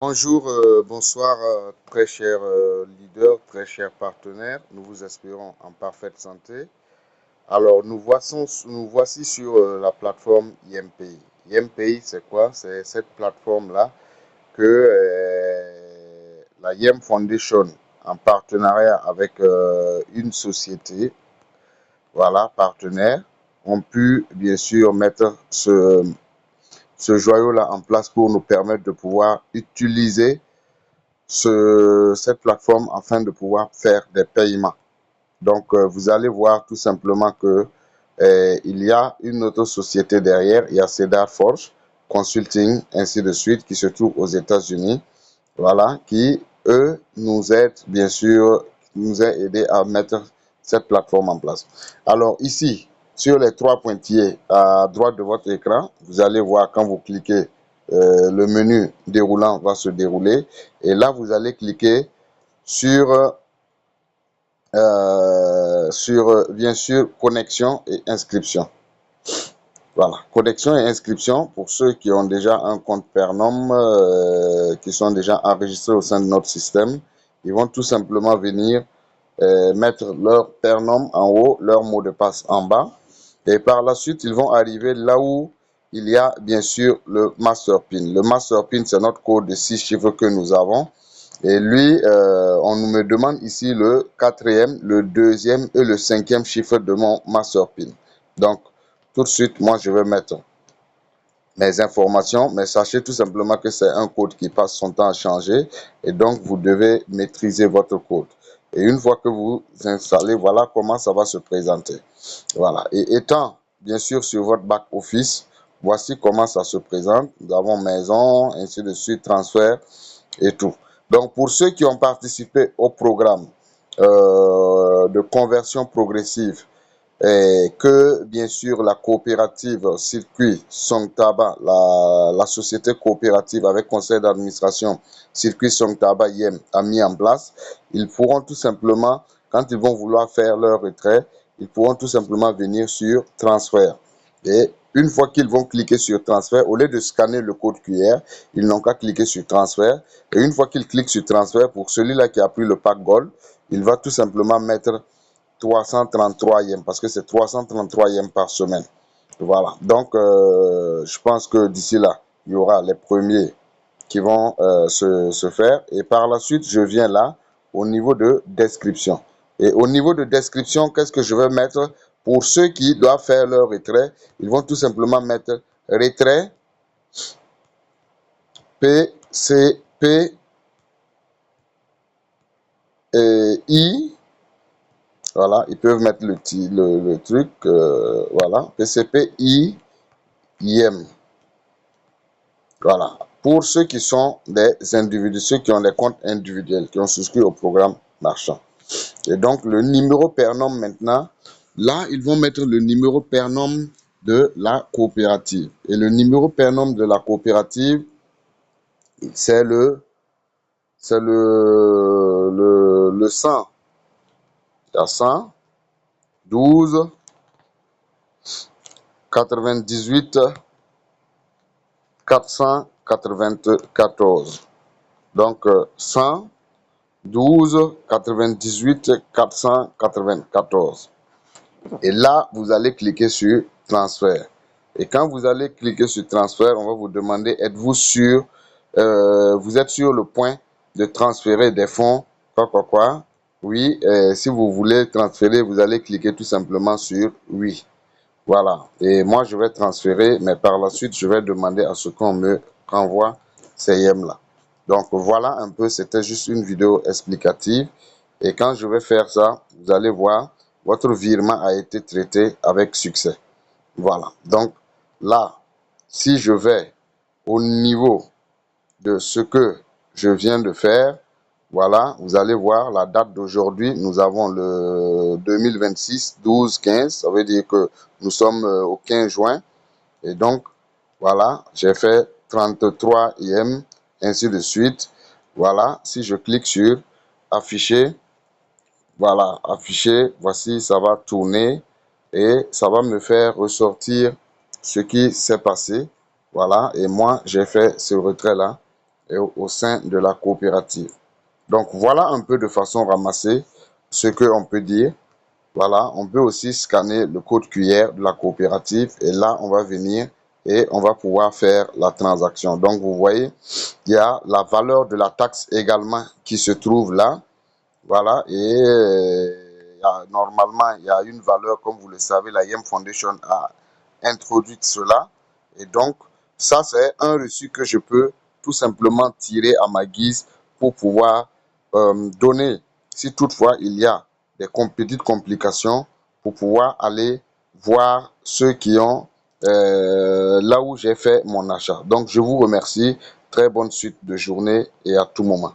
Bonjour, bonsoir, très chers leaders, très chers partenaires. Nous vous espérons en parfaite santé. Alors, nous voici sur la plateforme IMPI. IMPI, c'est quoi? C'est cette plateforme-là que la IEM Foundation, en partenariat avec une société, voilà, partenaire, ont pu bien sûr mettre ce joyau-là en place pour nous permettre de pouvoir utiliser cette plateforme afin de pouvoir faire des paiements. Donc, vous allez voir tout simplement que il y a une autre société derrière, il y a Cedar Forge Consulting, ainsi de suite, qui se trouve aux États-Unis, voilà, qui, eux, nous aident, bien sûr, nous a aidé à mettre cette plateforme en place. Alors, ici, sur les trois pointillés à droite de votre écran, vous allez voir quand vous cliquez, le menu déroulant va se dérouler. Et là, vous allez cliquer sur, bien sûr, connexion et inscription. Voilà, connexion et inscription pour ceux qui ont déjà un compte Pernom, qui sont déjà enregistrés au sein de notre système. Ils vont tout simplement venir mettre leur Pernom en haut, leur mot de passe en bas. Et par la suite, ils vont arriver là où il y a bien sûr le Master PIN. Le Master PIN, c'est notre code de 6 chiffres que nous avons. Et lui, on me demande ici le quatrième, le deuxième et le cinquième chiffre de mon Master PIN. Donc, tout de suite, moi, je vais mettre mes informations, mais sachez tout simplement que c'est un code qui passe son temps à changer et donc vous devez maîtriser votre code. Et une fois que vous installez, voilà comment ça va se présenter. Voilà. Et étant bien sûr sur votre back office, voici comment ça se présente. Nous avons maison, ainsi de suite, transfert et tout. Donc pour ceux qui ont participé au programme de conversion progressive, et que bien sûr la coopérative Circuit Song Tabac, la société coopérative avec conseil d'administration Circuit Song Tabac IEM a mis en place, ils pourront tout simplement, quand ils vont vouloir faire leur retrait, ils pourront tout simplement venir sur transfert. Et une fois qu'ils vont cliquer sur transfert, au lieu de scanner le code QR, ils n'ont qu'à cliquer sur transfert. Et une fois qu'ils cliquent sur transfert, pour celui-là qui a pris le pack Gold, il va tout simplement mettre 333e parce que c'est 333e par semaine. Voilà. Donc, je pense que d'ici là, il y aura les premiers qui vont se faire. Et par la suite, je viens là au niveau de description. Et au niveau de description, qu'est-ce que je vais mettre? Pour ceux qui doivent faire leur retrait, ils vont tout simplement mettre retrait PCP et I. Voilà, ils peuvent mettre le truc, voilà, PCP IM. Voilà, pour ceux qui sont des individus, ceux qui ont des comptes individuels, qui ont souscrit au programme marchand. Et donc, le numéro Pernom maintenant, là, ils vont mettre le numéro Pernom de la coopérative. Et le numéro Pernom de la coopérative, c'est le 100. Il y a 100, 12, 98, 494. Donc, 100, 12, 98, 494. Et là, vous allez cliquer sur transfert. Et quand vous allez cliquer sur transfert, on va vous demander, êtes-vous sûr, vous êtes sur le point de transférer des fonds, quoi. Oui, si vous voulez transférer, vous allez cliquer tout simplement sur oui. Voilà. Et moi, je vais transférer, mais par la suite, je vais demander à ce qu'on me renvoie ces IEM-là. Donc, voilà un peu, c'était juste une vidéo explicative. Et quand je vais faire ça, vous allez voir, votre virement a été traité avec succès. Voilà. Donc, là, si je vais au niveau de ce que je viens de faire, voilà, vous allez voir la date d'aujourd'hui. Nous avons le 2026 12 15. Ça veut dire que nous sommes au 15 juin. Et donc, voilà, j'ai fait 33 IM, ainsi de suite. Voilà, si je clique sur afficher, voilà, afficher, voici, ça va tourner et ça va me faire ressortir ce qui s'est passé. Voilà, et moi, j'ai fait ce retrait-là. au sein de la coopérative. Donc voilà un peu de façon ramassée ce qu'on peut dire. Voilà, on peut aussi scanner le code QR de la coopérative et là, on va venir et on va pouvoir faire la transaction. Donc, vous voyez, il y a la valeur de la taxe également qui se trouve là. Voilà, et normalement, il y a une valeur, comme vous le savez, la Yem Foundation a introduit cela. Et donc, ça, c'est un reçu que je peux tout simplement tirer à ma guise pour pouvoir donner, si toutefois il y a des petites complications, pour pouvoir aller voir ceux qui ont là où j'ai fait mon achat. Donc, je vous remercie. Très bonne suite de journée et à tout moment.